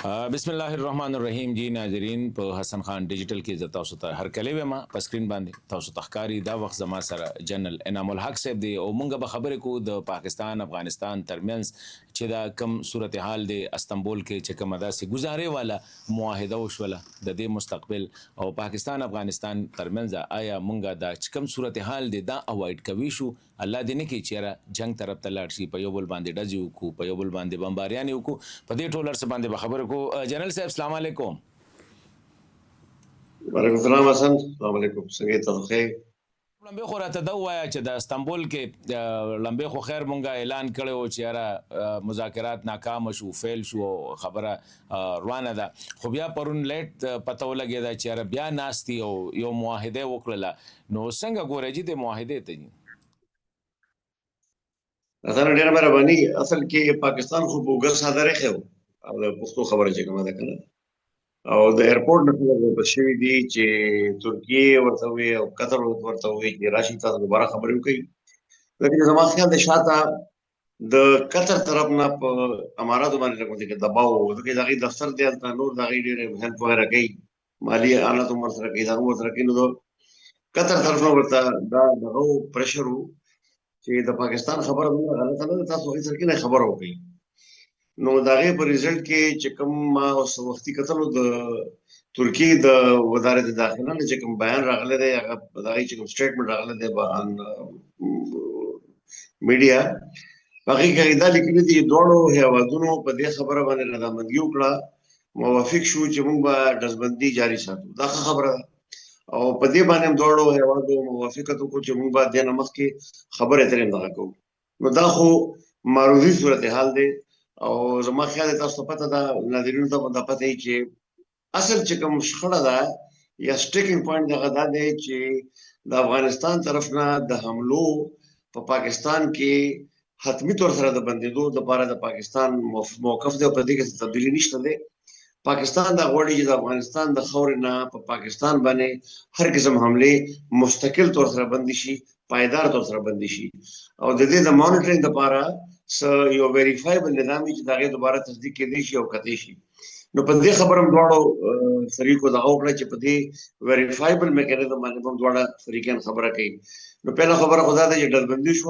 بسم الله الرحمن الرحیم. جی ناظرین، په حسن خان ډیجیټل کې زه تاسو ته هر کله ویم په سکرین باندې تاسو ته ښکاری دا وخت زما سره جنرال انعام الحق صاحب دی او مونږ به خبرې کوو د پاکستان افغانستان ترمنځ چې دا کم صورتحال دی استنبول کې چې کومه داسې ګزارې والا معاهده وشوله د دې مستقبل او پاکستان افغانستان ترمنځ آیا مونږ دا چې کم صورتحال دی دا اوایډ کوي شو الله دې نه کې چیرې جنگ طرف ته لاړ شي په یو بل باندې ډزې وکړو په یو بل باندې بمباریانې وکړو په دې ټول څه باندې به خبرې کوو. جنرال صاحب السلام علیکم. وعلیکم السلام حسن. السلام علیکم. څنګه تاسو ښه؟ لمبه خو راته دا وایا چې د استنبول کې لمبه خو خیر مونږه اعلان کړو چې یاره مذاکرات ناکام شو فیل شو خبره روانه ده خو بیا پرون لیټ پته ولګی دا چې یاره بیا ناستي او یو معاهده وکړله نو څنګه ګورې چې د معاهده ته اصل ډیره مهرباني. اصل کې پاکستان خو بوګل صادره خو او د پښتو خبره چې کومه ده کنه او د ایرپورټ نه خبرې په شوی دي چې ترکیه ورته وي او قطر ورته وي چې راشي تاسو دوباره خبرې وکړي. لکه زما خیال د شاته د قطر طرف نه په اماراتو باندې راغونډه کې دباو د دغه دفتر دی تل نور دغه ډیره هیلپ وغیرہ کوي مالی آلات هم سره کوي دا هم سره کوي نو قطر طرف نه ورته دا دغه پرشر چې د پاکستان خبره نه غلطه نه تاسو هیڅ سره نه خبره وکړي نو دا غي په ریزلټ کې چې کوم ما اوس وختي کتلو د ترکیه د وزارت داخله نه چې کوم بیان راغلی دی هغه دا غي چې کوم سټیټمنټ راغلی دی په میډیا هغه کې دا لیکلي دي دوه هیوادونو په دې خبره باندې رضامندي وکړه موافق شو چې موږ به دزبندي جاری ساتو دا خبره او په دې باندې دوه هیوادو موافقت وکړو چې موږ به د نمخ کې خبره ترې نه کوو نو دا خو معروضي صورتحال دی او زما خیال تاسو ته پته ده ناظرینو ته دا پته ای چې اصل چې کوم شخړه ده یا سټیکینګ پوینټ دغه دا دی چې د افغانستان طرف نه د حملو په پاکستان کې حتمی طور سره د بندیدو د لپاره د پاکستان موقف دی او په دې کې تبدیلی نشته دی. پاکستان دا غواړي چې د افغانستان د خاورې نه په پاکستان باندې هر قسم حمله مستقل طور سره بندي شي پایدار طور سره بندي شي او د دې د مانیټرینګ لپاره یو ویریفایبل نظام چې دغه دوباره تصدیق کېدی شي او کېدی شي نو په دې خبرم دواړو فریقو دا وکړه چې په دې ویریفایبل میکانیزم باندې هم دواړه فریقین خبره کوي نو پیله خبره خدا ده چې ډلبندي شو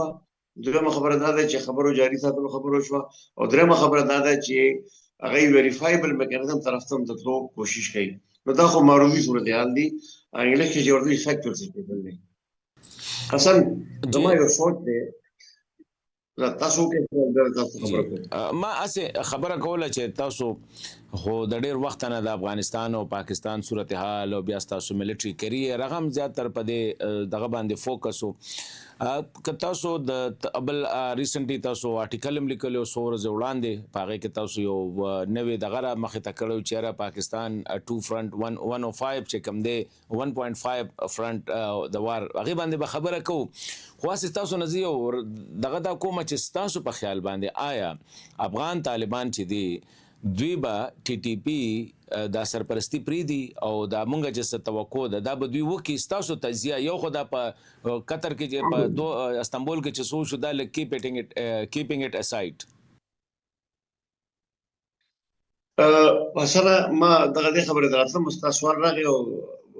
دویمه خبره دا ده چې خبرو جاری ساتلو خبرو شو او دریمه خبره دا ده چې هغه ویریفایبل میکانیزم طرف ته تلو کوشش کوي نو دا خو معروضي صورتحال دي انګلیش کې جوړوي فیکټور سیټل دي حسن زما یو سوچ دی تاسو کې ما اسه خبره کوله چې تاسو خو د ډیر وخت نه د افغانستان او پاکستان صورتحال او بیا تاسو ملټری کریئر رقم زیات تر پدې دغه باندې فوکس که تاسو د ابل ریسنټلی تاسو آرټیکل هم لیکلو سور وړاندې پاغه کې تاسو یو نوې دغه مخه ته کړو چې پاکستان 2 فرنٹ 105 چې کم دی 1.5 فرنٹ د وار هغه باندې به خبره کو خو تاسو نزي دغه دا کومه چې تاسو په خیال باندې آیا افغان طالبان چې دی دوی به ټي ټي پی دا سرپرستی پریدي او دا مونږه چې توقع ده دا به دوی وکي تاسو تجزیه یو خدا په قطر کې چې په استنبول کې چې سو شو دا کیپینګ اټ اساید مثلا ما دغه خبره درته مستاسوال راغی او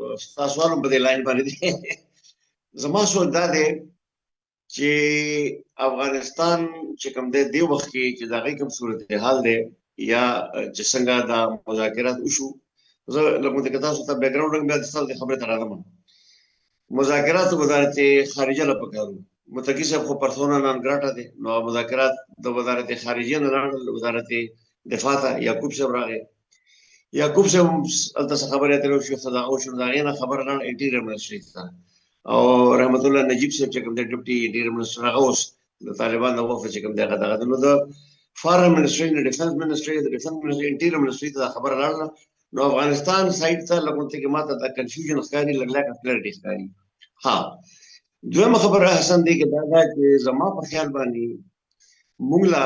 مستاسوال په دې لاین باندې دي زما سوال دا دی چې افغانستان چې کوم دی وخت کې چې دغه کوم صورتحال دی یا چې څنګه دا مذاکرات وشو زه لکه تاسو ته بیک گراوند بیا تاسو ته خبره تراغم مذاکرات وزارت خارجه لپاره متکی صاحب خو پرسونا نان ګراټا دي نو مذاکرات د وزارت خارجه نه راغله وزارت دفاع ته یعقوب صاحب راغی یعقوب صاحب الته خبره تر شو صدا او شو دا غینه خبره نه انټیریئر منسټری ته او رحمت الله نجیب صاحب چې کوم د ډیپټي انټیریئر منسټر هغه اوس د طالبان د وفد چې کوم دغه نو د فارن منسټری د ډیفنس منسټری د ډیفنس منسټری انټیریئر منسټری ته خبر راغله نو افغانستان سایت ته لګونته کې ماته د کنفیوژن ښکاری لګلا کلیریټی ښکاری ها دویمه خبره حسن دی کې دا چې زما په خیال باندې موږ لا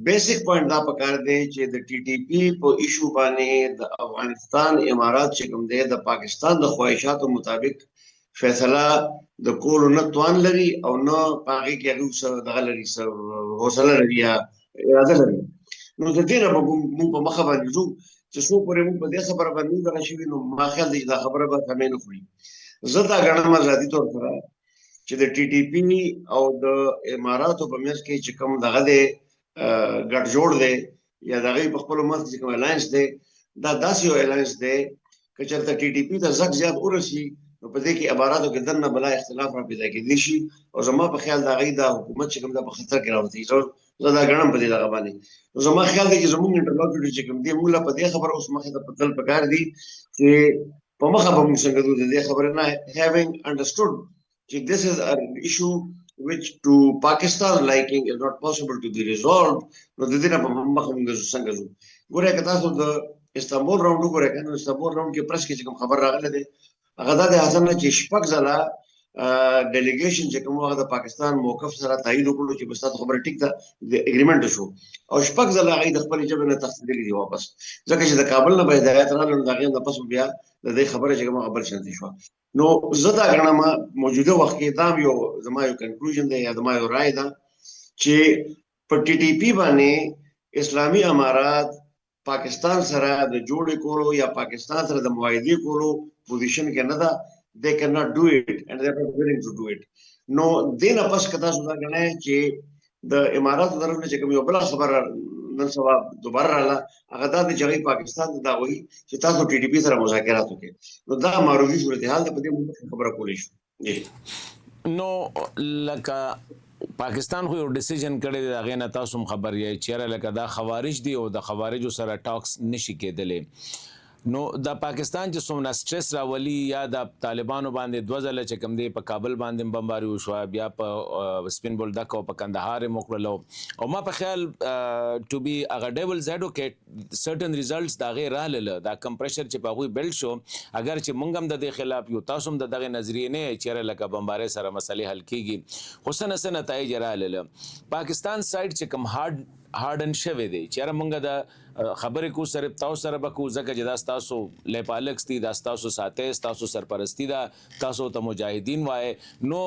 بیسیک پوینټ دا پکار دی چې د ټي ټي پی په ایشو باندې د افغانستان امارات چې کوم دی د پاکستان د خواهشاتو مطابق فیصله د کولو نه توان لري او نه پاغي کې هغه دغه لري حوصله لري یا اراده لري نو د دې نه به موږ په مخه باندې ځو چې څو پورې موږ په دې خبره باندې دغه شوي نو ما خیال دی چې دا خبره به کمې نه خوري. زه دا ګڼم ذاتي طور سره چې د ټي ټي پي او د اماراتو په منځ کې چې کوم دغه دی ګډ جوړ دی یا د هغوی په خپلو منځ کې چې کوم الاینس دی دا داسې یو الاینس دی که چېرته ټي ټي پي ته زک زیات ورسي نو په دې کې اماراتو کې دننه بلا اختلاف را پیدا کېدلی شي او زما په خیال د هغوی دا حکومت چې کوم دا په خطر کې راوځي. زه دا ګڼم په دې دغه باندې. نو زما خیال دی چې زموږ انټرلوکیټر چې کوم دی موږ له په دې خبره اوس مخې ته په تل پکار دي چې په مخه به موږ څنګه ځو د دې خبرې نه having understood چې this is an issue which to Pakistan liking is not possible to be resolved. نو د دې نه په مخه موږ څنګه ځو. ګورئ که تاسو د استانبول راوند وګورئ که نو استانبول راوند کې پرس کې چې کوم خبر راغلی دی هغه دا دی حسن چې شپږ ځله ډیلیګیشن چې کوم هغه د پاکستان موقف سره تایید وکړو چې بس تاسو خبره ټیک ده د اګریمنټ شو او شپږ ځله هغوی د خپلې ژبې نه تښتېدلي دي واپس ځکه چې د کابل نه به هدایت راغلی نو د هغې نه پس بیا د دې خبره چې کومه خبره شانتي شوه. نو زه دا ګڼم موجوده وخت کې دا یو زما یو کنکلوژن دی یا زما یو رای ده چې په ټي ټي پي باندې اسلامي امارات پاکستان سره د جوړې کولو یا پاکستان سره د معاهدې کولو پوزیشن کې نه ده. they cannot do it and they are not willing to do it. نو دې نه پس که تاسو دا ګڼئ چې د اماراتو طرف نه چې کوم یو بله خبره نن سبا دوباره راغله هغه دا دی چې هغوی پاکستان ته دا وایي چې تاسو ټي ټي پي سره مذاکرات وکړئ نو دا معروضي صورتحال ده په دې موږ خبره کولی شو. نو لکه پاکستان خو یو ډیسیژن کړی دی د هغې نه تاسو هم خبر یې چېرې لکه دا خوارج دي او د خوارجو سره ټاکس نشي کېدلی. نو د پاکستان چې څومره سټرس راولي یا د طالبانو باندې دوه ځله چې کوم دی په کابل باندې بمباري وشوه بیا په سپین بولدک او په کندهار یې موکړلو او ما په خیال ټو بي هغه ډیولز ایډوکیټ سرټن ریزلټس د هغې راغلله دا کم پریشر چې په هغوی بلډ شو اگر چې موږ هم د دې خلاف یو تاسو هم د دغې نظریې نه یې چېرې لکه بمبارۍ سره مسلې حل کېږي خو څه نه څه نتایج یې راغلله. پاکستان سایډ چې کوم هارډن شوی دی چېرې موږ د خبرې کو صرف تاسو سره به کو ځکه چې دا ستاسو لیپالکس دي دا ستاسو ساتۍ ستاسو سرپرستي ده تاسو ته مجاهدین وایي نو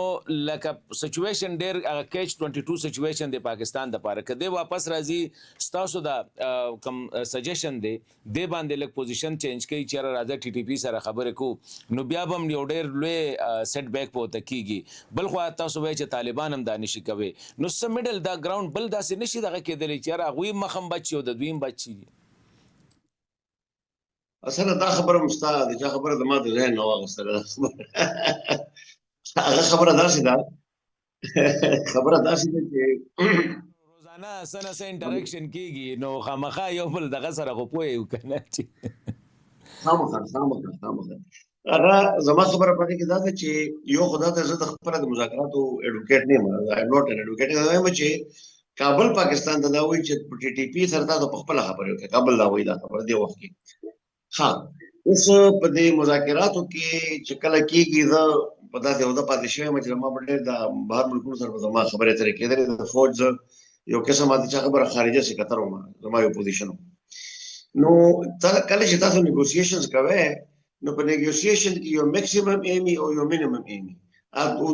لکه سچویشن ډېر هغه کیچ 22 سچویشن دی پاکستان دپاره که دی واپس راځي ستاسو دا کم سجیشن دی دی باندې لږ پوزیشن چینج کوي چېرې راځه ټي ټي پي سره خبرې کو نو بیا به هم یو ډېر لوی سیټ بیک په ورته کېږي. بل خوا تاسو وایئ چې طالبان هم دا نشي کوي نو څه میډل دا ګراؤنډ بل داسې نشي دغه کېدلی چې یاره هغوی مخ هم بچ شي او د دوی هم بچ شي. اصلا دا خبره هم ستا د چا خبره زما د ذهن نه واخیستله هغه خبره داسې ده خبره داسې ده چې روزانه څه نه څه انټریکشن کېږي نو خامخا یو بل دغه سره خو پوه یو که نه چې خامخا هغه زما خبره پکې کې دا ده چې یو خو دا ده زه د خپله د مذاکراتو ایډوکیټ نه یم آی ایم ناٹ ان ایډوکیټ زه وایم چې کابل پاکستان ته دا وایي چې په ټي ټي پي سره تاسو په خپله خبرې وکړئ کابل دا وایي دا خبره دې وخت کې ها اوس په دې مذاکراتو کې چې کله کېږي زه په داسې عهده پاتې شوی یم چې زما په ډېر د بهر ملکونو سره به زما خبرې اترې کېدلې د فوج زه یو قسم د چا خبره خارجه سکتر وم زما یو پوزیشن و نو کله چې تاسو نیګوسیشنز کوئ نو په نیګوسیشن کې یو میکسیمم ایمي او یو مینیمم ایمي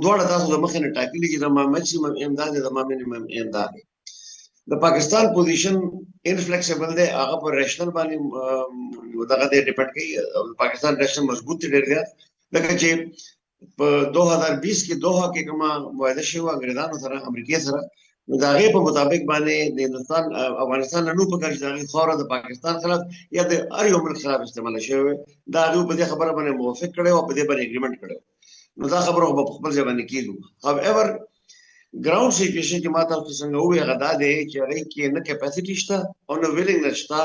دواړه تاسو د مخې نه ټاکلي چې زما میکسیمم ایم دا دی زما مینیمم ایم دا دی. د پاکستان پوزیشن انفلیکسیبل دی هغه په ریشنل باندې دغه دی ډیپینډ کوي پاکستان ریشنل مضبوط دی ډېر زیات لکه چې په 2020 کې دوحه کې کومه معاهده شوې وه انګریزانو سره امریکې سره نو د هغې په مطابق باندې د هندوستان افغانستان نه نو پکار چې د هغې خاوره د پاکستان خلاف یا د هر یو ملک خلاف استعماله شوې وې دا هغوی په دې خبره باندې موافق کړی او په دې باندې اګریمنټ کړی نو دا خبره خو به په خپل ځای باندې کېږو. هاویور ګراؤنډ سچویشن چې ما تاسو ته څنګه ووایي هغه دا دی چې هغې کې نه کیپاسټي شته او نه ویلینګنس شته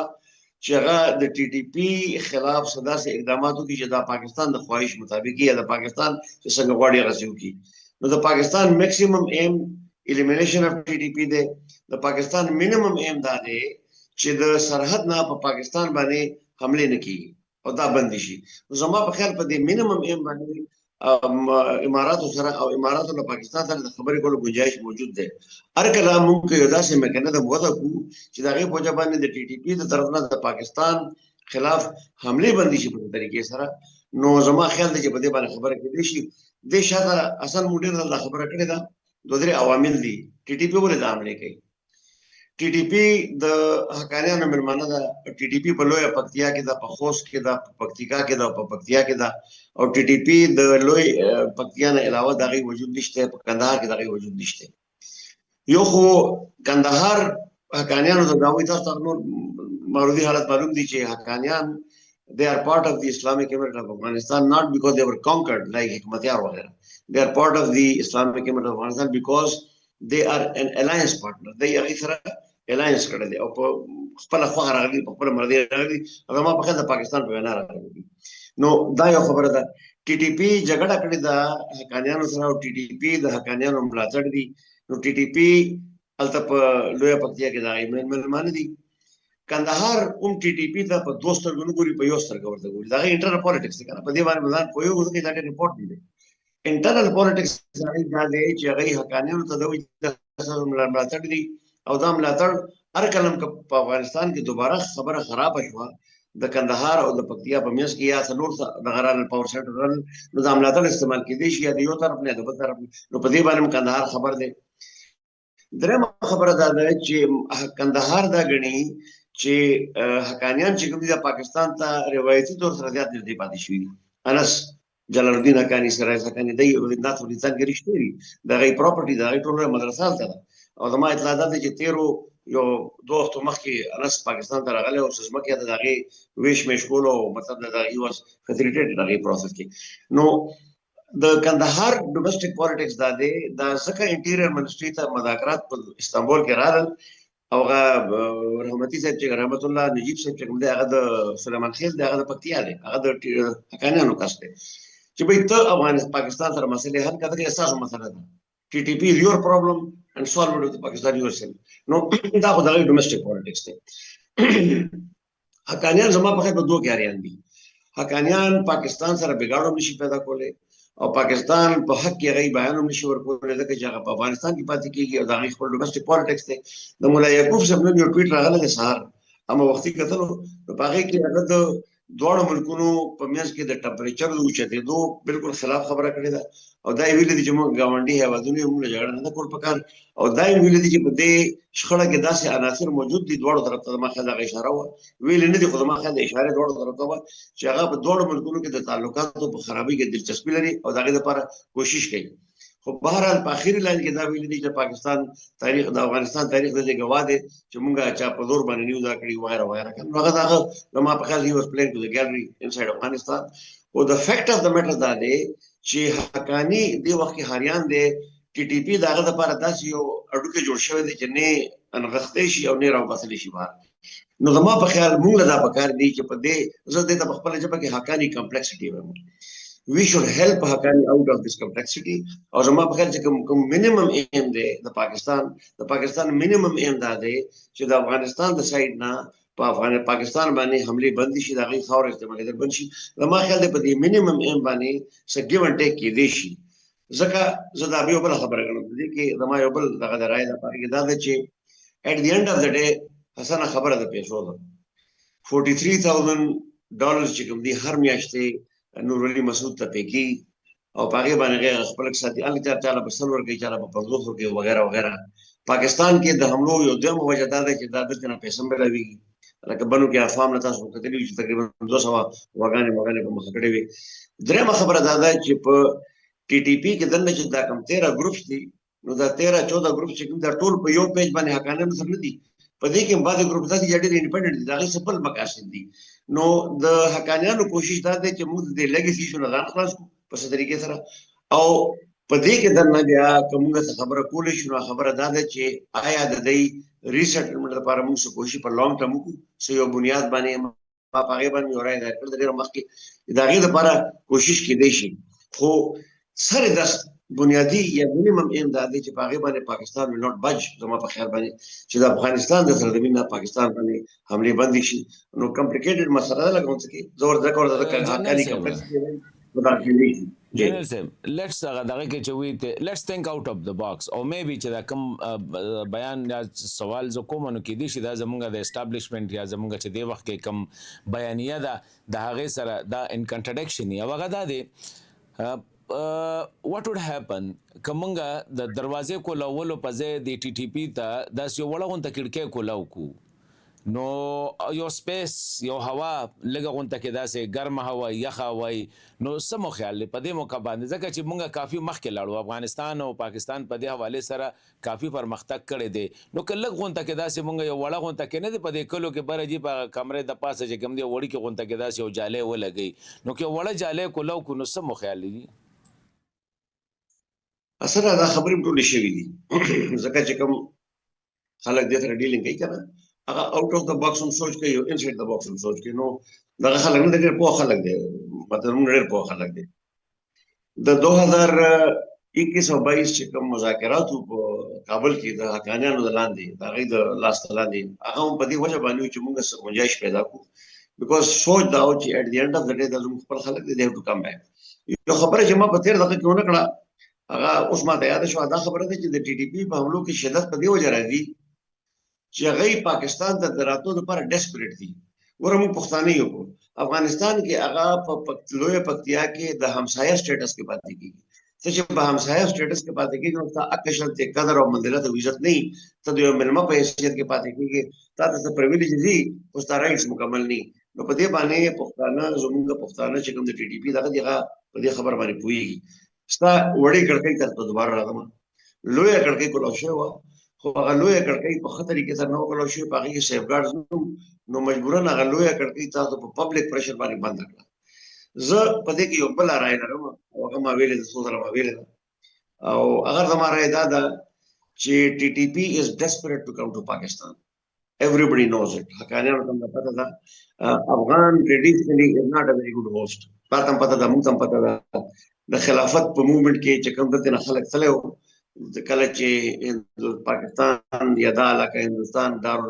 چې هغه د ټي ټي پي خلاف څه داسې اقدامات وکړي چې دا پاکستان د خواهش مطابق یا د پاکستان چې څنګه غواړي هغسې وکړي. نو د پاکستان میکسیمم ایم elimination of TTP دی د پاکستان مینیمم ایم دا دی چې د سرحد نه په پاکستان باندې حمله نه کیږي او دا بند شي. زما په خیال په دې مینیمم ایم باندې اماراتو سره او اماراتو له پاکستان سره د خبرې کولو گنجائش موجود دی. هر کله موږ یو داسې میکانیزم وضع کړو چې د هغې په وجه باندې د ټي ټي پي د طرف نه د پاکستان خلاف حملې بندي شي په طریقې سره نو زما خیال دی چې په دې باندې خبره کېدی شي. دې شاته اصل موږ ډېر دا خبره کړې ده دوه درې عوامل دي ټي ټي پي ولې دا حملې کوي. ټي ټي پی د حقانیانو مېلمانه ده. ټي ټي پی په لویه پکتیا کې ده، په خوست کې ده، په پکتیکا کې ده، په پکتیا کې ده. او ټي ټي پی د لوی پکتیا نه علاوه د هغې وجود نشته، په کندهار کې د هغې وجود نشته. یو خو کندهار حقانیانو ته د هغوی تاسو ته نور موردي حالت معلوم دي چې حقانیان they are part of the Islamic Emirate of Afghanistan not because they were conquered like حکمتیار وغیرہ. They are part of the Islamic Emirate of Afghanistan because they are an alliance partner. They هغې سره alliance کړی دی او په خپله خوښه راغلي، په خپله مرضي راغلي. هغه ما په خیال د پاکستان په وینا راغلي. نو دا یو خبره ده. ټي ټي پی جګړه کړې ده حقانیانو سره او ټي ټي پی د حقانیانو ملاتړ دي. نو ټي ټي پی هلته په لویه پکتیا کې د هغې مېلمانه دي. کندهار هم ټي ټي پی ته په دوه سترګو نه ګوري، په یو سترګه ورته ګوري. د هغې انټرنل پالیټکس دی که نه، په دې باندې به ځان پوهېږو ځکه دا ډېر امپورټنټ دی. انټرنل پالیټکس د هغې دا دی چې هغې حقانیانو ته د هغوی ملاتړ دي او دا ملاتړ هر کله هم که په افغانستان کې دوباره خبره خرابه شوه د کندهار او د پکتیا په منځ کې یا څلور دغه رالل پاور سیټ رالل، نو دا ملاتړ استعمال کېدی شي یا د یو طرف نه یا د بل طرف نه. نو په دې باندې هم کندهار خبر دی. درېیمه خبره دا ده چې کندهار دا ګڼي چې حقانیان چې کوم دي د پاکستان ته روایتي طور سره زیات نږدې پاتې شوي دي. انس جلال الدین حقاني، سراج حقاني، دی ناس افغانستان کې رښتې دي. د هغې پراپرټي د هغې ټوله مدرسه هلته ده. او زما اطلاع دا دی چې تېرو یو دوه وختو مخکې انس پاکستان ته راغلی او ځمکې د هغې ویش میش کولو او مطلب د هغې واز فیسیلیټیټ هغې پروسس کې. نو د کندهار ډومسټک پالیټکس دا دی، دا ځکه انټیریر منسټري ته مذاکرات په استانبول کې رالل او هغه رحمتي صاحب چې رحمت الله نجیب صاحب چې کوم دی هغه د سلیمان خیل دی، هغه د پکتیا دی، هغه د حقانیانو کس دی چې بھئی ته پاکستان سره مسلې حل کړه، دا ستاسو مسله ده. ټي ټي پی is your problem and solve it with Pakistan yourself. نو دا خو د هغې ډومسټک پالیټکس دی. حقانیان زما په خیال په دوه کې اریان دي. حقانیان پاکستان سره بګاړو نشي پیدا کولی او پاکستان په حق کې هغې بیان هم نشي ورکولی ځکه چې هغه په افغانستان کې پاتې کېږي او د هغې خپل ډومسټک پالیټکس دی. د ملا یعقوب صاحب نن یو ټویټ راغلی دی سهار، اما وختي کتلو نو په هغې کې هغه د دواړو ملکونو په منځ کې د ټمپریچر د اوچتېدو بالکل خلاف خبره کړې ده او دا یې ویلي دي چې موږ ګاونډي هېوادونه یو، موږ له جګړه نه ده کول پکار. او دا یې ویلي دي چې په دې شخړه کې داسې عناصر موجود دي دواړو طرف ته. زما خیال هغه اشاره وه، ویلې نه دي خو زما خیال د اشارې دواړو طرف ته وه چې هغه په دواړو ملکونو کې د تعلقاتو په خرابۍ کې دلچسپي لري او د هغې لپاره کوشش کوي. خو بهرحال په اخري لاین کې دا ویلي دي چې پاکستان تاریخ د افغانستان تاریخ د دې ګواه دی چې موږ چا په زور باندې نیو دا کړي وغیره وغیره. نو هغه زما په خیال he was playing to the gallery inside Afghanistan. او د فیکټ اف د میټر دا دی چې حقاني دې وخت کې حاریان دی. ټي ټي پی د هغه دپاره داسې یو اډوکی جوړ شوی دی چې نه انغښتی شي او نه راوباسلی شي بهر. نو زما په خیال موږ له دا پکار دی چې په دې زه دې ته په خپله ژبه کې حقاني کمپلیکسټي وایم. We should help Haqqani out of this complexity. او زما په خیال چې کوم minimum aim دی د پاکستان minimum aim دا دی چې د افغانستان د سایډ نه په پاکستان باندې حملې بندي شي، د هغې خاوره استعمالېدل بند شي. زما خیال دی په دې minimum aim باندې څه give and take کېدی شي. ځکه زه دا یو بله خبره ګڼم، په دې کې زما یو بل دغه د رایې لپاره کې دا ده چې at the end of the day حسنه خبره د پیسو ده. $43,000 چې کوم دي هر میاشتې نور علي مسعود ته پیکي او په هغې باندې هغې خپل اقتصادي هلته چاله په سل ورکوي، چاله په 50 ورکوي وغیره وغیره. پاکستان کې د حملو یو دویمه وجه دا ده چې دا دلته نه پیسې هم بېلوېږي. لکه بنو کې افام نه تاسو کتلي وي چې تقریبا 200 غواګانې په مخه کړې وي. درېیمه خبره دا ده چې په ټي ټي پی کې دننه چې دا کوم 13 ګروپس دي نو دا 13-14 ګروپس چې کوم دا ټول په یو پیج باندې حقانیانو سره نه دي. په دې کې بعضې ګروپ داسې چې ډېر انډیپنډنټ دي، د هغې څه بل مقاصد دي. نو د حقانیانو کوشش دا دی چې موږ د دې لیګسي ایشو نه ځان خلاص کړو په څه طریقې سره. او په دې کې دننه بیا که موږ څه خبره کولی شو نو خبره دا ده چې آیا د دې ریسیټلمنټ لپاره موږ څه کوشش په لانګ ټرم وکړو، څه یو بنیاد باندې ما په هغې باندې یو رایې ځای کړ د ډېره مخکې د هغې لپاره کوشش کېدی شي. خو سر دست بنیادي یا minimum aim دا دی چې په هغې باندې پاکستان will not budge. زما په خیال باندې چې د افغانستان د سرحدي نه پاکستان باندې حملې بندې شي. نو کمپلیکیټډ مسله ده لکه څه کې زور ځکه ورته حقاني کمپلیکسټي دی دا کېدی شي. جنرال صاحب لیټس هغه دغه کې چې وی لیټس تھنک آؤٹ اف د باکس او مې بي چې دا کوم بیان یا سوال زه کوم نو کېدی شي دا زمونږ د اسټابلیشمنټ یا زمونږ چې دی وخت کې کوم بیانیه ده د هغې سره دا ان کنټرډکشن یا هغه دا دی what would happen کومنګه د دروازې کولولو په ځای د ټي ټي پی ته داس یو وړه غونته کړکۍ کولاو کو نو یو سپیس یو هوا لګه غونته کې داسې ګرمه هوا یخه وای نو سمو خیال په دې موقع باندې ځکه چې مونږه کافي مخکې لاړو افغانستان او پاکستان په دې حواله سره کافي پرمختګ کړی دی نو کله غونته کې داسې مونږه یو وړه غونته کې نه دی په دې کلو کې برجی په کمرې د پاسه چې کوم دی وړي کې غونته کې داسې یو جاله ولګي نو کې وړه جاله کولاو کو نو سمو خیال دی اصلا دا خبرې ټولې شوي دي ځکه چې کوم خلک دې سره ډیلینګ کوي کنه هغه آؤٹ اف د باکس هم سوچ کوي او انسایډ د باکس هم سوچ کوي نو دا خلک نه ډېر پوه خلک دي مطلب ډېر پوه خلک دي د 2021 او 22 چې کوم مذاکرات په کابل کې د حقانیانو د لاندې د غي د لاس لاندې هغه په دې وجه باندې چې موږ گنجائش پیدا کوو بیکاز سوچ دا او چې اټ دی اند اف د ډے د خپل خلک دي ټو کم بیک یو خبره چې ما په تیر دغه کې ونه کړه هغه اوس ما ته یاد شو دا خبره ده چې د ټي ټي پی په حملو کې شدت په دې وجه راځي چې هغه پاکستان ته دراتو لپاره ډیسپریټ دي ورته موږ پښتانه یو افغانستان کې هغه په لوی پکتیا کې د همسایه سټیټس کې پاتې کیږي چې په همسایه سټیټس کې پاتې کیږي نو تا اکشل ته قدر او منزلت او عزت نه ته د ملما په حیثیت کې پاتې کیږي تا ته پریویلیج دي او ستاره رائټس مکمل نه نو په دې باندې پښتانه زموږ پښتانه چې کوم د ټي ټي پی دغه په دې خبر باندې پويږي ستا وړي کړکۍ تر دوباره راغلم لوی کړکۍ کولو شو خو هغه لوی کړکۍ په خطرې کې سره نو کولو شي په هغه کې سیف ګارډز نو مجبورن هغه لوی کړکۍ تاسو په پبلک پریشر باندې بند کړه زه په دې کې یو بل راي لرم او هغه ما ویلې د سوزره ما ویلې او هغه زماره دا ده چې ټي ټي پی از ډیسپریټ ټو کم ټو پاکستان everybody knows it حقانیانو ته پته ده افغان ټریډیشنلی از ناٹ ا ویری ګډ هوست تاسو پته ده موږ هم پته ده د خلافت په موومېنټ کې چې کوم دغه خلک تلو کله چې پاکستان یا د علاقه هندستان دار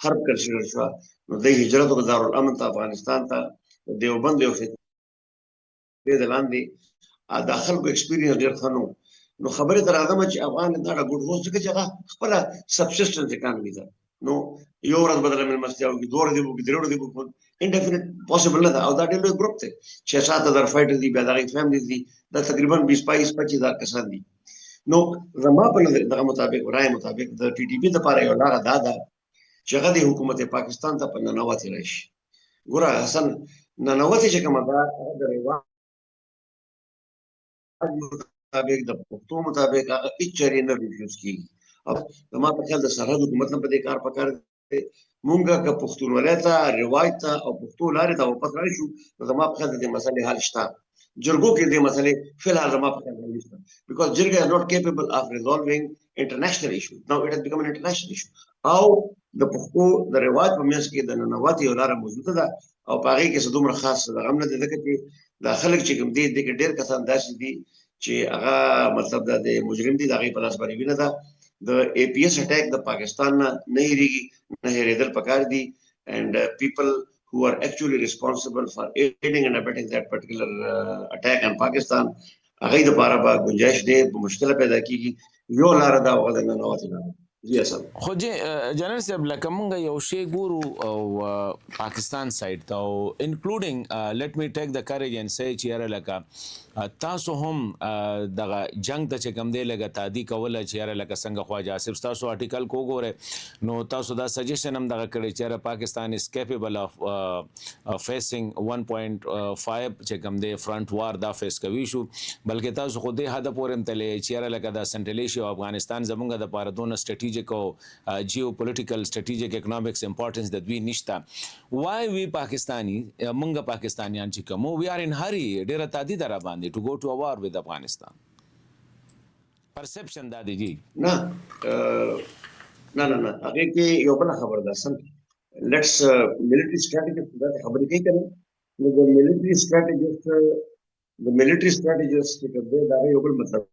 حرب کنسیډر شو نو د هجرت او دار الامن ته افغانستان ته دیوبند یو فکر د لاندې داخل کو ایکسپیرینس ډیر خنو نو خبره تر اعظم چې افغان دا ګډ هوست چې هغه خپل سبسیسټنس اکانومي ده نو یو ورځ بدل مې مستیاو کې دوه ورځې وګړي درو ورځې وګړي انډیفینټ پوسیبل نه ده او دا ډېر لوی ګروپ ته 6-7 فایټر دي بیا دغه فیملیز دي دا تقریبا 20-25 کسان دي نو زما په دغه مطابق رائے مطابق د ټي ټي پی لپاره یو لار دا ده چې هغه د حکومت پاکستان ته په ننواتې راشي ګوره حسن ننواتې چې کومه ده د رواج مطابق د پښتو مطابق هغه هیڅ چارې نه ریفیوز کیږي او زما په خیال د سرحد حکومت په دې کار پکار دی مونږه که پښتونولۍ ته روایت ته او پښتو لارې ته واپس راشو نو زما په خیال د دې مسلې حل شته جرګو کې دې مسلې فلحال زما په خیال باندې شته بیکاز جرګه is not capable of resolving international issues now it has become an international issue او د پښتو د روایت په منځ کې د ننواتې یو لاره موجوده ده او په هغې کې څه دومره خاص رقم نه دی ځکه چې دا خلک چې کوم دي دې کې ډېر کسان داسې دي چې هغه مطلب د مجرم دي د هغې په لاس باندې وینه ده د اے پی ایس اٹیک د پاکستان نه هېرېږي نه هېرېدل پکار دي and people who are actually responsible for aiding and abetting that particular attack on Pakistan هغه د لپاره به گنجائش دی په مشکله پیدا کیږي یو لار دا وغه د ننواتې لاره جی اصل خو جنرال صاحب لکه مونږ یو شی ګورو او پاکستان سایډ ته او انکلوډینګ لیټ می ټیک د کریج اینڈ سې چې یاره لکه تاسو هم دغه جنگ ته چې کوم دی لکه تادی کوله چې یاره لکه څنګه خواجه آصف تاسو آرټیکل کو ګوره نو تاسو دا سجیشن هم دغه کړی چې یاره پاکستان از کیپیبل اف فیسینګ 1.5 چې کوم دی فرنٹ وار دا فیس کوي شو بلکې تاسو خو دې هدف پورې تلې چې یاره لکه دا سنټرل ایشیا افغانستان زمونږ د پاره دونه strategic or geopolitical strategic economics importance that we nishta why we Pakistani munga Pakistanian چې کوم we are in hurry ډیره تادی درا باندې to go to a war with Afghanistan perception دا دی جی نه هغه کې یو بل خبر ده سم let's military strategist دا خبرې کوي کنه نو د military strategist چې دا یو بل مطلب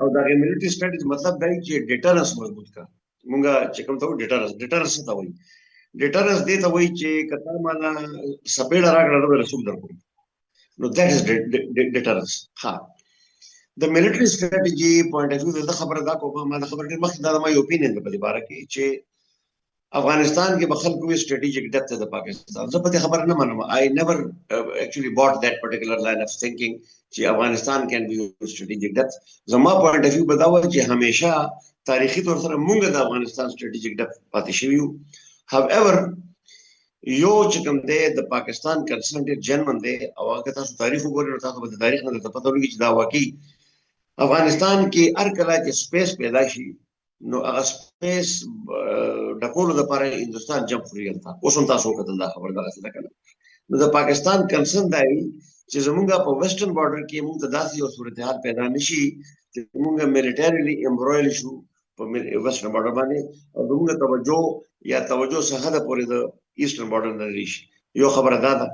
او دا ملټری سټریټجی مطلب دی چې ډیټرنس مضبوط کا مونږه چې کوم ته ډیټرنس ته وایي ډیټرنس دې ته وایي چې کته مالا سپېړه راغله نو رسوب درکو نو دیٹ از ډیټرنس ها د ملټری سټریټجی پوینټ اف ویو د خبره دا کومه ما د خبره مخکې دا ما یو اپینین په دې باره کې چې افغانستان کې به خلکو وی strategic depth د پاکستان زه په دې خبره نه منم I never actually bought that particular line of thinking چې افغانستان can be strategic depth زما point of view بداوه چې همیشه تاریخي طور سره مونږ د افغانستان strategic depth پاتې شوی یو however یو چې کوم دی د پاکستان کنسرن ډېر جنمن دی او هغه تاسو تاریخ وګورئ نو تاسو به د تاریخ نه درته پته ولګي چې دا واقعي افغانستان کې هر کله چې سپیس پیدا شي نو هغه سپیس د کولو لپاره هندستان جمپ فریل تا اوس هم تاسو کتل دا خبر دا څه ده کنه نو د پاکستان کنسرن دی چې زمونږ په ویسټرن بارډر کې موږ ته داسې یو صورتحال پیدا نشي چې موږ میلیټریلی امبرویل شو په ویسټرن بارډر باندې او زمونږ توجه یا توجه څخه د پورې د ایسټرن بارډر نه لري یو خبره دا ده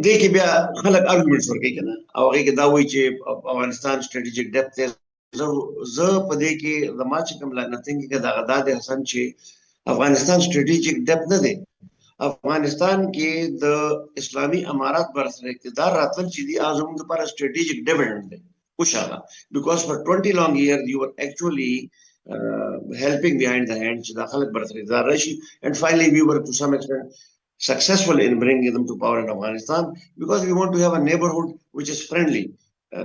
دې کې بیا خلک ارګومنټس ورکوي کنه او هغه کې دا وایي چې افغانستان سټریټیجیک ډیپث زه په دې کې زما چې کوم لاینه تھینکینګ دا غدا د حسن چې افغانستان سټریټیجیک ډیپث نه دی افغانستان کې د اسلامي امارات بر سره اقتدار راتل چې دی اعظم لپاره سټریټیجیک ډیویډنډ دی خوشاله because for 20 long years you were actually helping behind the hand چې دا خلک بر سره اقتدار راشي and finally we were to some extent successful in bringing them to power in Afghanistan because we want to have a neighborhood which is friendly.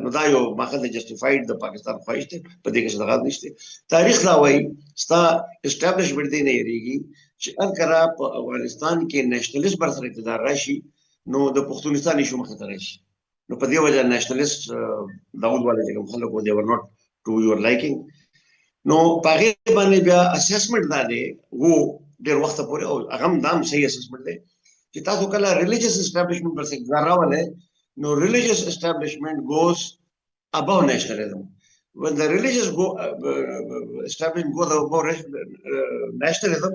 نو دا یو ماخذ جسټیفاید د پاکستان خواهش دی په دې کې څه دغه نشته تاریخ دا وایي ستا اسټابلیشمنت دی نه یریږي چې انکره په افغانستان کې نېشنلیست بر سره اقتدار راشي نو د پښتونستان ایشو مخه ته راشي نو په دې وجه نېشنلیست داود والے چې کوم خلک وو دی ور نوٹ ټو یور لایکینګ نو پاغه باندې بیا اسسمنت دا دی وو ډیر وخت پورې او هغه دام صحیح اسسمنٹ دی چې تاسو کله ریلیجیس اسټابلیشمنت پر څه اقتدار راولې no religious establishment goes above nationalism when the religious establishment goes above nationalism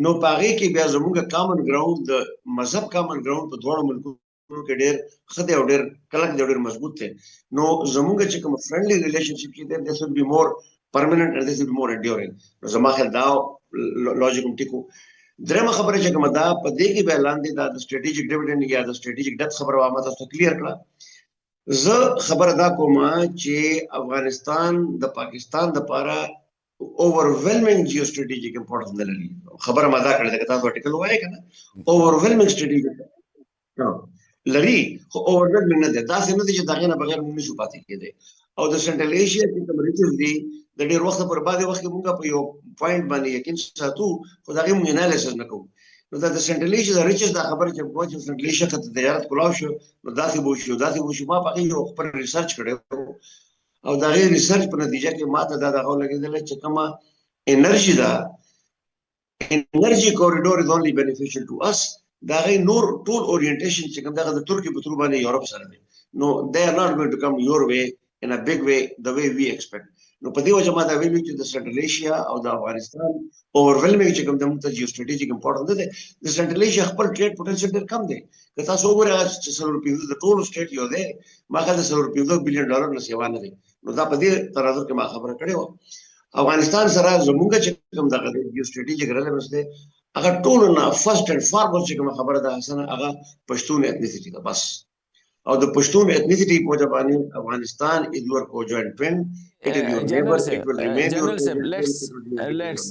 no pagi ki bia zamuga common ground the mazhab common ground په دوه ملکونو کې ډېر خدای او ډېر کلک ډېر مضبوط دي نو زموږ چې کوم friendly relationship چې this will be more permanent and this will be more enduring نو زما خیال دا لوجیک ټیکو درېمه خبره چې کومه دا په دې کې به لاندې دا د سټریټیجیک ډیویډنډ یا د سټریټیجیک ډیپث خبره وامه تاسو کلیر کړه زه خبره دا کوم چې افغانستان د پاکستان د لپاره overwhelming geostrategic importance لري خبره ما دا کړې ده تاسو آرټیکل وایي کنه overwhelming strategic لري خو overwhelming نه ده دا څنګه چې داغه نه بغیر موږ نشو پاتې کېدی او د سنټرل ایشیا کې کوم ریجنز دي د ډېر وخت پر بعد وخت کې موږ په یو پوینټ باندې یقین ساتو خو دا موږ انالیسس نه کوو نو دا د سنټرل ایشیا د ریچز دا خبره چې په سنټرل ایشیا کې تجارت کولاو شو نو داسې بو شو ما په یو خبر ریسرچ کړو او دا غیر ریسرچ په نتیجه کې ماته دا دغه لګیدل چې کومه انرژي دا انرژي کوریډور از اونلی بینیفیشل ټو اس دا غي نور ټول اورینټیشن چې کوم دغه د ترکی په تور باندې یورپ سره دی نو they are not going to come your way in a big way the way we expect نو په دې وجه ما دا ویلو چې د سنټرل ایشیا او د افغانستان اوورولمینګ چې کوم د موږ ته جیو سټریټیجیک امپورټنس ده د سنټرل ایشیا خپل ټریډ پوتنشل ډېر کم دی که تاسو وګورئ چې $100 د ټول سټیټ یو دی ما خاله $100 بلین ډالر نه سیوا نه دی نو دا په دې ترازو کې ما خبره کړې و افغانستان سره زموږ چې کوم دغه جیو سټریټیجیک ریلیونس دی هغه ټول نه فرست اینڈ فارموسټ چې کوم خبره ده حسنه هغه پښتون ایتنیسټی ده بس او د پښتون ایتنیسټی په وجه باندې افغانستان is your co-joint twin it is your neighbor it will remain your let's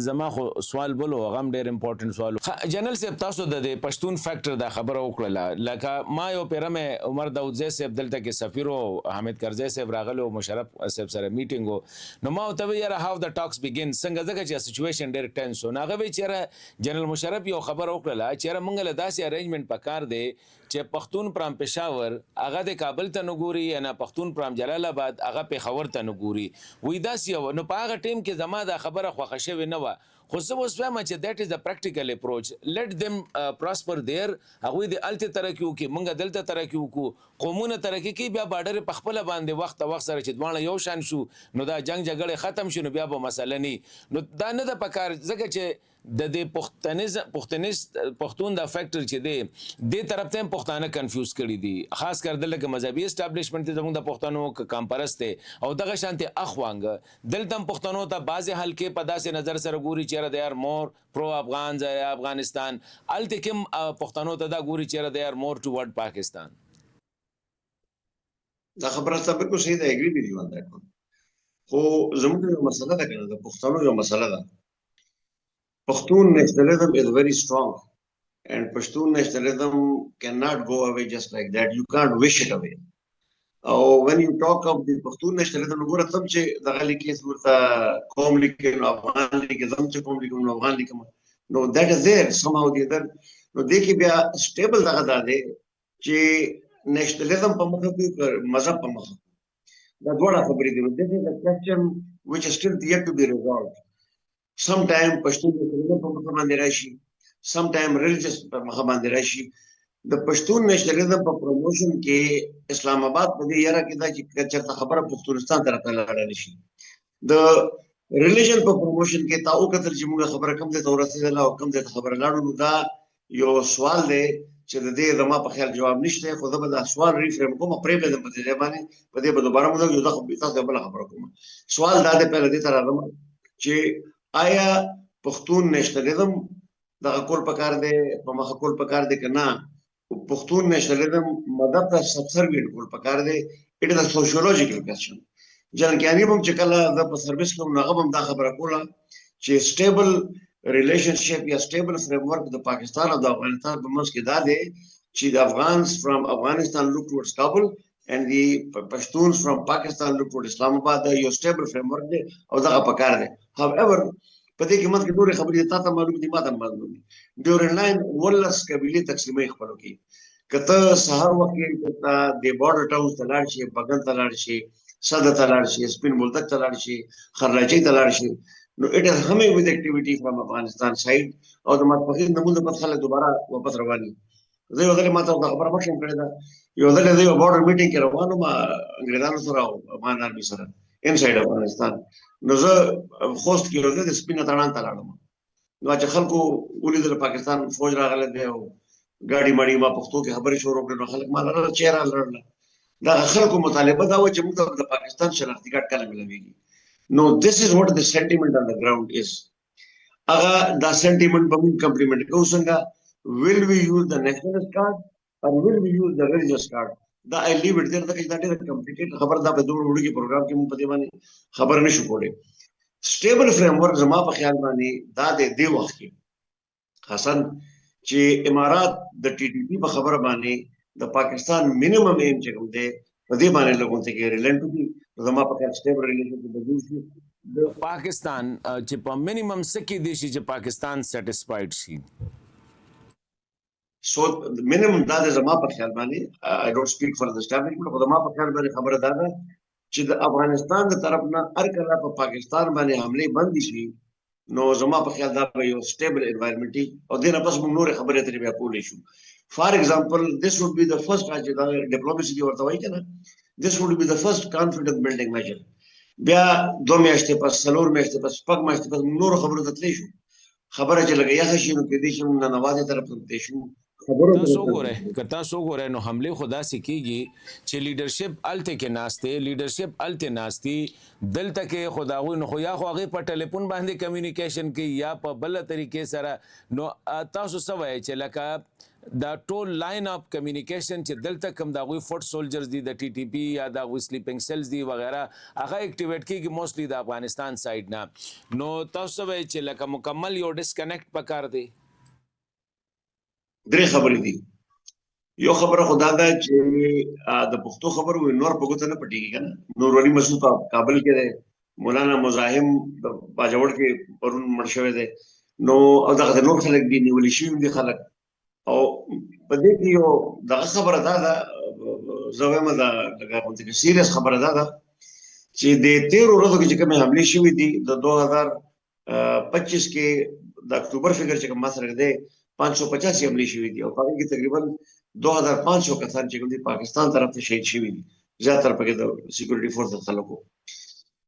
زما خو سوال بولو غم ډېر امپورټنت سوال جنرال صاحب تاسو د پښتون فیکټر دا خبره وکړه لکه ما یو پیرمه عمر داودزی صاحب دلته کې سفیر او حامد کرزی صاحب راغلو مشرف صاحب سره میټینګ نو ما ته ویره هاو د ټاکس بیګین څنګه ځکه چې سچويشن ډېر ټنس و ناغه وی چیرې جنرال مشرف یو خبره وکړه چې موږ له داسې ارینجمنت پکار دی چې پښتون پرام پېښور هغه د کابل ته نګوري یا نه پښتون پرام جلال آباد هغه پېښور ته نګوري وې داسې نو په هغه ټیم کې زما دا خبره خوښه شوې نه و خو زه اوس وایم چې دیٹ از د پریکټیکل اپروچ لیټ دیم پراسپر دیر هغوی د الته ترقي وکړي موږ دلته ترقي وکړو قومونه ترقي کوي بیا بارډر په خپله باندې وخت وخت سره چې دواړه یو شان شو نو دا جنگ جګړې ختم شو نو بیا به مسله نه نو دا نه د پکار ځکه چې د دې پښتون دا فیکټر چې دی دې طرف ته پښتانه کنفیوز کړي دي خاص کر دلته مذهبي اسټابلیشمنت زموږ د پښتنو کمپرست او دغه شانتي اخوانګ دلته پښتنو ته بعضې حلقې په داسې نظر سره ګوري چې they are more pro افغان افغانستان الته کوم پښتنو ته دا ګوري چې they are more toward پاکستان دا خبره سره بالکل صحیح ده اګری ویډیو باندې خو زموږ یو مسله ده کنه د پښتنو یو مسله ده Pashtun nationalism is very strong, and Pashtun nationalism cannot go away just like that. You can't wish it away. When you talk of the Pashtun nationalism, وګوره تم چې دغه لیکي ورته قوم لیکي نو افغان لیکي زم چې قوم لیکم نو افغان لیکم نو that is there somehow the other نو دې کې بیا stable دغه دا دی چې nationalism په مخه کې مذهب په مخه دا دواړه خبرې دي نو this is a question which is still yet to be resolved. Sometime Pashtun nationalism په مخه باندې راشي, sometime religious په مخه باندې راشي. د پښتون نېشنلزم په پروموشن کې اسلام آباد په دې یاره کې دا چې چېرته خبره پښتونستان طرف ته لاړه شي د ریلیجن په پروموشن کې تا وکتل چې موږ خبره کم ځای ته ورسېدله او کم ځای ته خبره لاړو نو دا یو سوال دی چې د دې زما په خیال جواب نشته خو زه به دا سوال ریفریم کوم پرېږدم په دې ځای باندې په دې به دوباره موږ یو تاسو بله خبره کوم سوال دا دی پهله دې ته راغلم چې آیا پښتون نېشنلزم دغه کول پکار دی په مخه کول پکار دی که نه پښتون نېشنلزم مذهب ته سبسرویټ کول پکار دی اټ از ا سوشیولوژیکل کوېسچن جنګیاني به هم چې کله زه په سروس کې وم نو هغه به هم دا خبره کوله چې سټیبل ریلیشنشپ یا سټیبل فریم ورک د پاکستان او د افغانستان په منځ کې دا دی چې د افغانز فرام افغانستان لوک ټورډز کابل and the Pashtuns from Pakistan look toward Islamabad یو سټیبل فریم ورک دی او دغه پکار دی however په دې کې مت کې نورې خبرې تا ته معلوم دي ما ته معلوم دي ډیورن لاین ولس قبیلې تقسیمې خپلو کې که ته سهار وخت کې د بارډر ټاونز ته لاړ شي بغل ته لاړ شي صدر ته لاړ شي سپین بولدک ته لاړ شي خرلاچۍ ته لاړ شي نو اټ از همینګ وذ اکټیویټي فرام افغانستان سایډ او د ماسپښین د مونځ په خلک دوباره واپس روان دي زه یو ځل ما ته خبره مخکې کړې ده یو ځل زه یو بارډر میټینګ کې روان وم انګریزانو سره او افغان آرمي سره انسایډ افغانستان نو زه خوست کې یو ځل د سپینه تړان ته لاړم نو چې خلکو ولیدل پاکستان فوج راغلی دی او ګاډي ماډي ما پښتو کې خبرې شروع کړې نو خلک ما لره چهره لرله دا خلکو مطالبه دا و چې موږ د پاکستان شناختی کارت کله ملويږي نو this is what the sentiment on the ground is هغه دا سنټیمنت به موږ کمپلیمنٹ کوو څنګه will we use the nationalist card or will we use the religious card دا I leave it there دا ډېر کمپلیکیټ خبر دا په دوه وړو کې پروګرام کې موږ په دې باندې خبر نشو کولای سټیبل فریم ورک زما په خیال باندې دا د دې وخت کې حسن چې امارات د ټي ټي پی په خبره باندې د پاکستان مینیمم ایم چې کوم دی په دې باندې لګون ته کې ریلنټ دي زما په خیال سټیبل ریلیشن د دوی پاکستان چې په مینیمم سکی دي چې پاکستان سټیسفاید شي سو مینیمم دا د زما په خیال باندې I don't speak for the establishment خو زما په خیال باندې خبره دا ده چې د افغانستان د طرف نه هر کله په پاکستان باندې حمله بند شي نو زما په خیال دا به یو سټیبل انوایرنمنت او دې نه پس موږ نور خبرې ترې بیا کولای شو فار ایگزامپل this would be the first چې دا ډیپلوماسي کې ورته وایي کنه this would be the first confidence building measure بیا 2 میاشتې پس 4 میاشتې پس 5 میاشتې پس نور خبرو ته تللی شو خبره چې لګیا شي نو کې دې شي موږ نوازه طرف ته شو تاسو ګوره که تاسو ګوره نو حمله خدا سکیږي چې لیډرشپ الته کې ناشته لیډرشپ الته ناشتي دلته کې خداغوي نو خو یا خو هغه په ټلیفون باندې کمیونیکیشن کې یا په بل طریقې سره نو تاسو سوای چې لکه دا ټول لاین اپ کمیونیکیشن چې دلته کم دا غوي فوټ سولجرز دي د ټي ټي پی یا دا غوي سلیپینګ سیلز دي وغیرہ هغه اکټیویټ کیږي موستلی د افغانستان سایډ نه نو تاسو وای چې لکه مکمل یو ډسکنیکټ پکار دی درې خبرې دي یو خبره خدا ده چې د پښتو خبرو نور په ګوته نه پټیږي کنه نور ولی مسعود کابل کې ده مولانا مزاحم د باجوړ کې پرون مړ شوی دی نو او دغه نور خلک دي نیولې شي دي خلک او په دې کې یو دغه خبره ده زه وایم دا لکه کومه سیریس خبره ده چې د 13 ورځو کې چې کومه حمله شوې دي د 2025 کې د اکتوبر فګر چې کوم مسره ده 585 حملې شوې دي او په کې تقریبا 2500 کسان چې کوم دي پاکستان طرف ته شهید شوي دي زیاتره پکې د سکیورټي فورس د خلکو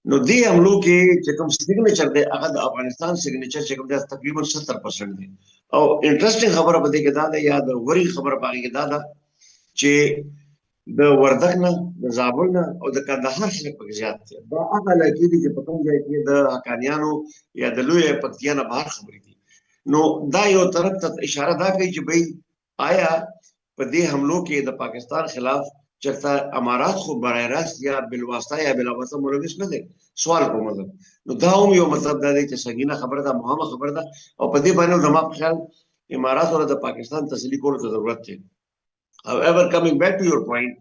نو دې حملو کې چې کوم سیګنیچر دی هغه د افغانستان سیګنیچر چې کوم دی تقریبا 70% دی او انټرېسټینګ خبره په دې کې دا ده یا د وری خبره په کې دا ده چې د وردګ نه د زابل نه او د کندهار خلک پکې زیات دي دا هغه علاقې دي چې په کوم ځای کې د حقانیانو یا د لوی پکتیا نه بهر خبرې دي نو دا یو طرف ته اشاره دا کوي چې بھئی آیا په دې حملو کې د پاکستان خلاف چرته امارات خو برای راست یا بلواسطه یا بلاواسطه ملوث نه دی سوال کوم زه نو دا هم یو مطلب دا دی چې سنگینه خبره ده مهمه خبره ده او په دې باندې زما په خیال امارات او د پاکستان تسلی کولو ته ضرورت دی however coming back to your point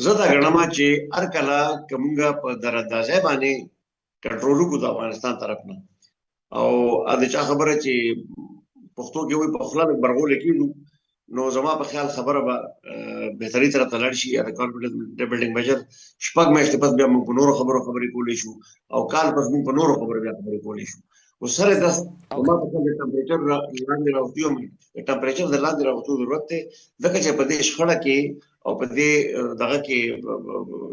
زه دا ګڼم چې هر کله کومګه په دراندازۍ باندې کنټرول کو د افغانستان طرف نه او د چا خبره چې پښتو کې وي په خپل برغول کېږي نو زما په خیال خبره به بهتري طرف ته لاړ شي د کانفیډنس بلډینګ میجر شپږ میاشتې پس بیا موږ په نورو خبرې کولی شو او کال پس موږ په نورو خبرو بیا خبرې کولی شو او سره د زما په خیال د ټمپریچر لاندې راوتیو د ټمپریچر د لاندې راوتو ضرورت دی ځکه چې په دې شخړه کې او په دې دغه کې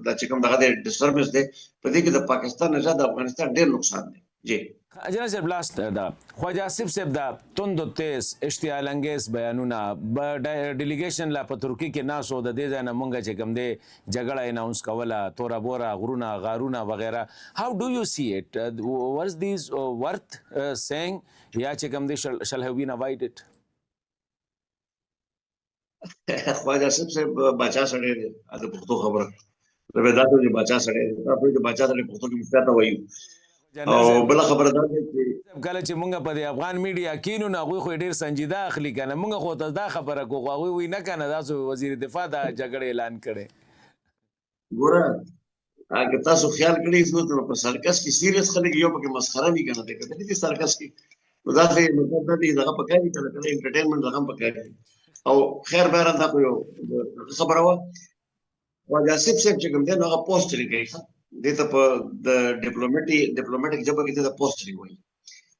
دا چې کوم دغه ډسټربنس دی په دې کې د پاکستان نه زیات افغانستان ډېر نقصان دی جی جنرال صاحب لاست دا خواجه آصف صاحب دا توند و تیز اشتعال انګیز بیانونه ډیلیګیشن لا په ترکی کې ناسو د دې ځای نه مونږ چې کوم دی جګړه اناونس کوله تورا بورا غرونه غارونه وغیرہ هاو ډو یو سی اٹ واز دیز ورث سیینګ یا چې کوم دی شل هاو بین اوایډډ خواجه آصف صاحب بچا سړی دی د پښتو خبره ربه دا ته بچا سړی دی دا په بچا سړی پښتو کې مستعد وایو او بل خبره ده چې کله چې مونږ په افغان میډیا کینو نه غوي خو ډیر سنجیده اخلي کنه مونږ خو ته دا خبره کو غوي وی نه کنه دا وزیر دفاع دا جګړه اعلان کړي ګوره اګه تاسو خیال کړئ چې په سرکس کې سیریس خلک یو پکې مسخره وی کنه دغه دې سرکس کې دا څه مطلب دی دغه پکې کله کله انټرټینمنټ دغه پکې او خیر بهر دا یو خبره و خواجه آصف صاحب چې کوم دی نو هغه پوسټ لري دته په د ډیپلوماټیک جبه کې د پوسټرینګ وایي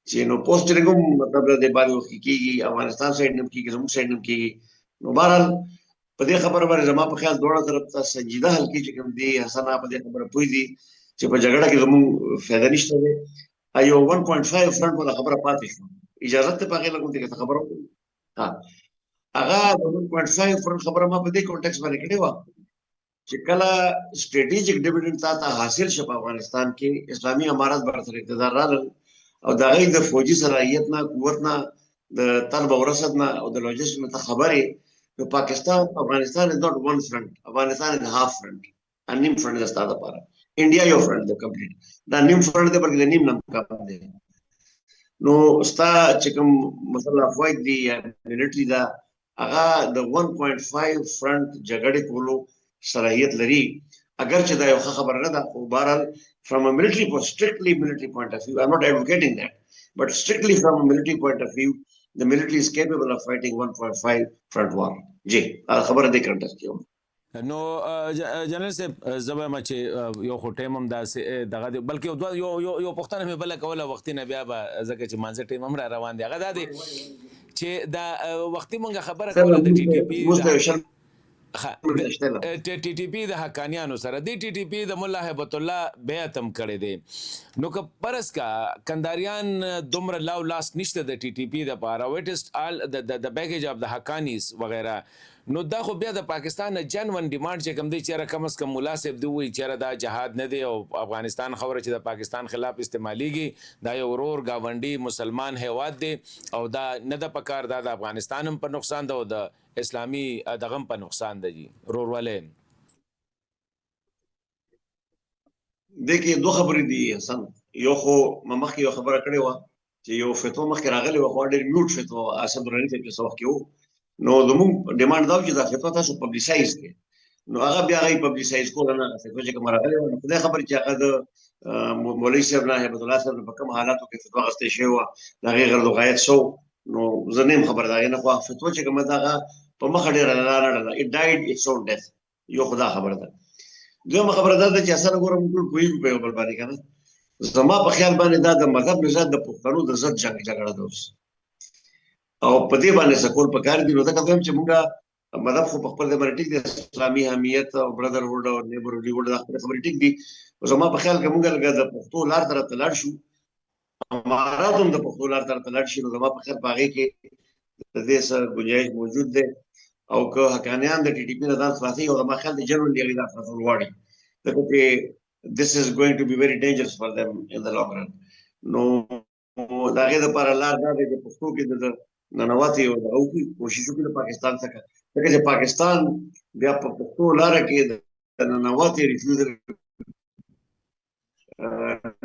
چې نو پوسټرینګ مطلب د باندې کیږي افغانستان سایډ نم کیږي زموږ سایډ نم کیږي نو بهرحال په دې خبره باندې زما په خیال دوړه طرف ته سنجیده حل کې چې کوم دی حسن په دې خبره پوي دي چې په جګړه کې زموږ فایده نشته دی ایو 1.5 فرنٹ ولا خبره پاتې شو اجازه ته پاګه لګون دي خبره ها هغه 1.5 فرنٹ خبره ما په دې کانټیکس باندې کړې و چې کله سټریټیجیک ډیویډنډ تا حاصل شپ افغانستان کې اسلامي امارات برسره اقتدار راغل او دا غي د فوجي صلاحیت نه قوت نه د طلب او رسد نه او د لوجستیک نه خبره په پاکستان افغانستان is not one front افغانستان is half front ان نیم فرنٹ د ستاده لپاره انډیا یو فرنٹ د کمپلیټ دا نیم فرنٹ د بلکې نیم نم کار دی نو ستا چې کوم مثلا فوج دی ملټری دا هغه د 1.5 فرنٹ جګړې کولو صلاحیت لري اگر چې دا یو خبره نه ده خو بهرحال from a military strictly military point of view I'm not advocating that but strictly from a military point of view the military is capable of fighting 1.5 front war جی خبره دې کړم نو جنرال صاحب زبر ما چې یو خو ټیم هم داسې دغه بلکې یو پښتنه مې بل کوله وختي نه بیا به ځکه چې مانځ ټیم هم را روان دی هغه دا دی چې دا وختي مونږ خبره کوله د ټي ټي پی ټي ټي پی د حقانیانو سره د ټي ټي پی د مولا هیبت الله بیعت هم کړی دی نو که پرس کا کنداریان دومره لاو لاس نشته د ټي ټي پی د پاره وټ از آل د بیګیج اف د حقانیز وغیرہ نو دا خو بیا د پاکستان جنون ډیمانډ چې کم دی چې کم از کم مولا صاحب دی وی چې دا جهاد نه دی او افغانستان خبره چې د پاکستان خلاف استعماليږي دا یو ورور گاونډي مسلمان هیواد دی او دا نه د پکار دا د افغانستان هم په نقصان ده او د اسلامي دغم په نقصان ده جی رورواله دغه دوه خبرې دي حسن یو خو مخکې یو خبره کړې و چې یو فتوا مخکې راغلی و خو ډېر میوټ فتوا اسد رانی ته څه وخت یو نو زموږ ډیماند دا چې دا فتوا تاسو پبلیسایز کړئ نو هغه بیا غي پبلیسایز کول نه فتوا چې کوم راغلی و نو خدای خبر چې هغه د مولوی صاحب نه هیبت الله صاحب په کوم حالاتو کې فتوا غستې شوی و دا غیر غلغایت شو نو زنیم خبر دا نه خو فتوا چې کوم دا په مخ ډیر نه نه it died its own death یو خدا خبر ده دوه خبره ده چې اصل ګورم ټول کوی په بل باندې کنه زما په خیال باندې دا د مذهب نزاد د پښتنو د ضد جګړه ده او په دې باندې سکول په کار دی نو دا کوم چې موږ مذهب خو په خپل د مرټیک د اسلامي حمیت او برادرهوډ او نیبرهوډ ورډ د خبرې ټیک دي زما په خیال کې موږ لګا د پښتو لار طرف ته لاړ شو اماراتم د پښتو لار طرف ته لاړ شي نو زما په خیال باغې کې د دې سره گنجائش موجود ده او که حقانیان د ټي ټي پی نه ځان خلاصي او زما خیال د جنرال دی غیر خلاصول واړي ځکه چې this is going to be very dangerous for them in the long run نو دا غي د پر لار دا د پښتو کې د ننواتې او دغه وکړي کوشش وکړي د پاکستان څخه ځکه چې پاکستان بیا په پښتو لاره کې د ننواتې ریفیوزل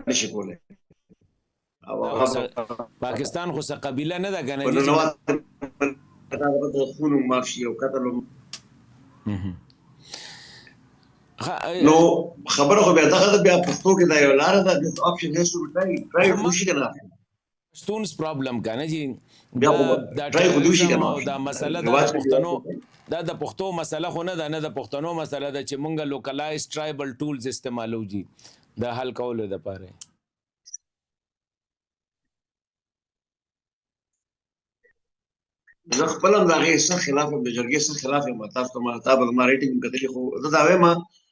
نشي کولی او پاکستان خو څه قبیله نه ده کنه په ننواتې د خون معاف شي او قتل نو خبره خو بیا دغه بیا پښتو کې دا یو لاره ده د اپشن هیڅ ټرای وشي کنه پښتونس پرابلم کنه جی بیا دا ټرای وشي کنه دا مسله د پښتنو دا د پښتو مسله خو نه ده نه د پښتنو مسله ده چې مونږه لوکلایز ټرایبل ټولز استعمالو جی د حل کولو لپاره زه خپل هم د هغې سخت خلاف یم د جرګې سخت خلاف یم تاسو ته ما ریټینګ کتلي خو زه دا وایم